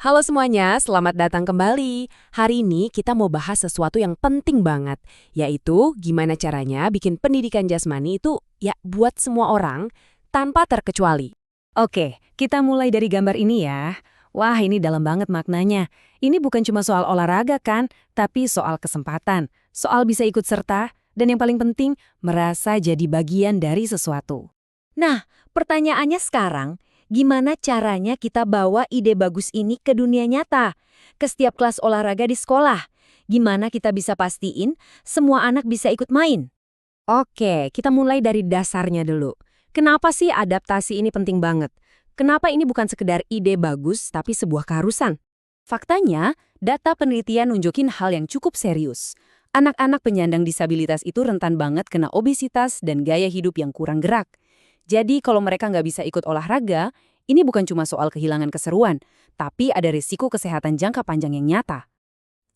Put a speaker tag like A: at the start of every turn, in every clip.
A: Halo semuanya, selamat datang kembali. Hari ini kita mau bahas sesuatu yang penting banget, yaitu gimana caranya bikin pendidikan jasmani itu ya buat semua orang tanpa terkecuali.
B: Oke, kita mulai dari gambar ini ya. Wah, ini dalam banget maknanya. Ini bukan cuma soal olahraga kan, tapi soal kesempatan, soal bisa ikut serta, dan yang paling penting, merasa jadi bagian dari sesuatu. Nah, pertanyaannya sekarang, gimana caranya kita bawa ide bagus ini ke dunia nyata? Ke setiap kelas olahraga di sekolah? Gimana kita bisa pastiin semua anak bisa ikut main?
A: Oke, kita mulai dari dasarnya dulu. Kenapa sih adaptasi ini penting banget? Kenapa ini bukan sekedar ide bagus, tapi sebuah keharusan? Faktanya, data penelitian nunjukin hal yang cukup serius. Anak-anak penyandang disabilitas itu rentan banget kena obesitas dan gaya hidup yang kurang gerak. Jadi kalau mereka nggak bisa ikut olahraga, ini bukan cuma soal kehilangan keseruan, tapi ada risiko kesehatan jangka panjang yang nyata.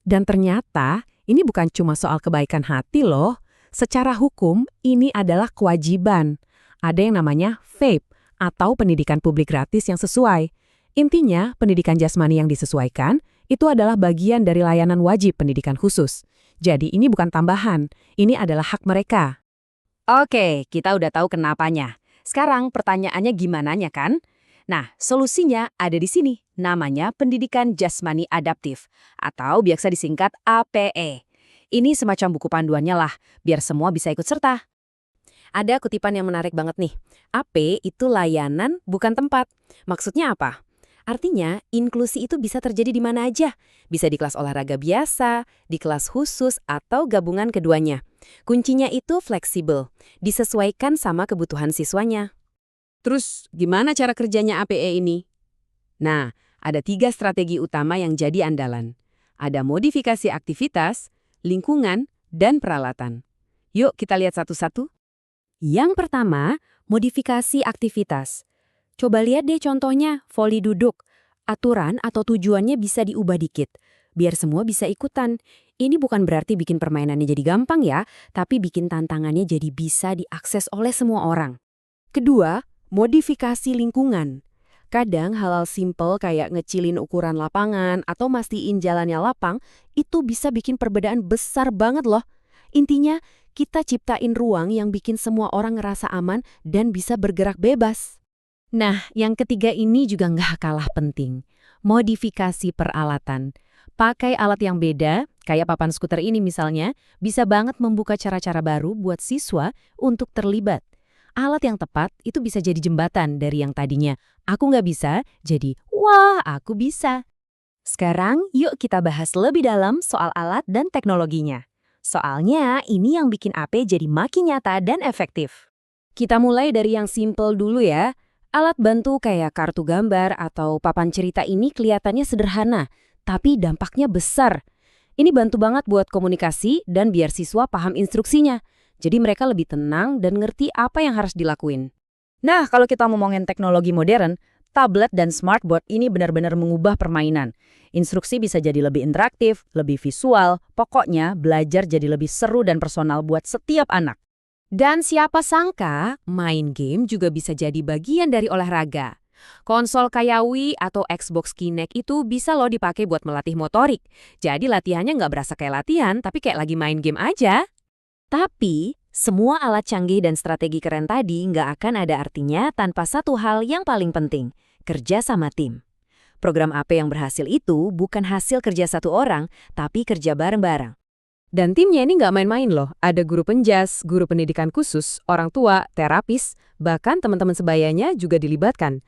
A: Dan ternyata, ini bukan cuma soal kebaikan hati loh. Secara hukum, ini adalah kewajiban. Ada yang namanya FAPE, atau pendidikan publik gratis yang sesuai. Intinya, pendidikan jasmani yang disesuaikan, itu adalah bagian dari layanan wajib pendidikan khusus. Jadi ini bukan tambahan, ini adalah hak mereka.
B: Oke, kita udah tahu kenapanya. Sekarang pertanyaannya gimananya kan? Nah, solusinya ada di sini. Namanya pendidikan jasmani adaptif, atau biasa disingkat APE. Ini semacam buku panduannya lah, biar semua bisa ikut serta.
A: Ada kutipan yang menarik banget nih. AP itu layanan, bukan tempat. Maksudnya apa? Artinya, inklusi itu bisa terjadi di mana aja. Bisa di kelas olahraga biasa, di kelas khusus, atau gabungan keduanya. Kuncinya itu fleksibel, disesuaikan sama kebutuhan siswanya. Terus, gimana cara kerjanya APE ini? Nah, ada 3 strategi utama yang jadi andalan. Ada modifikasi aktivitas, lingkungan, dan peralatan. Yuk kita lihat satu-satu. Yang pertama, modifikasi aktivitas. Coba lihat deh contohnya, voli duduk. Aturan atau tujuannya bisa diubah dikit, biar semua bisa ikutan. Ini bukan berarti bikin permainannya jadi gampang ya, tapi bikin tantangannya jadi bisa diakses oleh semua orang. Kedua, modifikasi lingkungan. Kadang hal-hal simpel kayak ngecilin ukuran lapangan atau mastiin jalannya lapang, itu bisa bikin perbedaan besar banget loh. Intinya, kita ciptain ruang yang bikin semua orang ngerasa aman dan bisa bergerak bebas. Nah, yang ketiga ini juga nggak kalah penting. Modifikasi peralatan. Pakai alat yang beda, kayak papan skuter ini misalnya, bisa banget membuka cara-cara baru buat siswa untuk terlibat. Alat yang tepat itu bisa jadi jembatan dari yang tadinya, aku nggak bisa, jadi wah, aku bisa. Sekarang, yuk kita bahas lebih dalam soal alat dan teknologinya. Soalnya, ini yang bikin AP jadi makin nyata dan efektif. Kita mulai dari yang simple dulu ya. Alat bantu kayak kartu gambar atau papan cerita ini kelihatannya sederhana, tapi dampaknya besar. Ini bantu banget buat komunikasi dan biar siswa paham instruksinya. Jadi mereka lebih tenang dan ngerti apa yang harus dilakuin.
B: Nah, kalau kita ngomongin teknologi modern, tablet dan smartboard ini benar-benar mengubah permainan. Instruksi bisa jadi lebih interaktif, lebih visual, pokoknya belajar jadi lebih seru dan personal buat setiap anak.
A: Dan siapa sangka, main game juga bisa jadi bagian dari olahraga. Konsol kayak Wii atau Xbox Kinect itu bisa loh dipakai buat melatih motorik. Jadi latihannya nggak berasa kayak latihan, tapi kayak lagi main game aja. Tapi, semua alat canggih dan strategi keren tadi nggak akan ada artinya tanpa satu hal yang paling penting, kerja sama tim. Program AP yang berhasil itu bukan hasil kerja satu orang, tapi kerja bareng-bareng. Dan timnya ini nggak main-main loh, ada guru penjas, guru pendidikan khusus, orang tua, terapis, bahkan teman-teman sebayanya juga dilibatkan.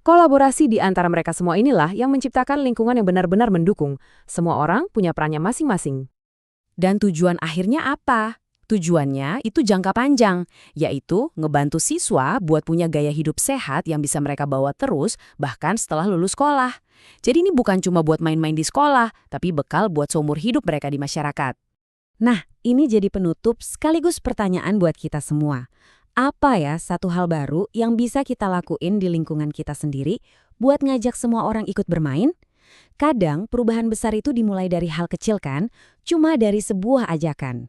A: Kolaborasi di antara mereka semua inilah yang menciptakan lingkungan yang benar-benar mendukung. Semua orang punya perannya masing-masing. Dan tujuan akhirnya apa? Tujuannya itu jangka panjang, yaitu ngebantu siswa buat punya gaya hidup sehat yang bisa mereka bawa terus bahkan setelah lulus sekolah. Jadi ini bukan cuma buat main-main di sekolah, tapi bekal buat seumur hidup mereka di masyarakat. Nah, ini jadi penutup sekaligus pertanyaan buat kita semua. Apa ya satu hal baru yang bisa kita lakuin di lingkungan kita sendiri buat ngajak semua orang ikut bermain? Kadang perubahan besar itu dimulai dari hal kecil kan, cuma dari sebuah ajakan.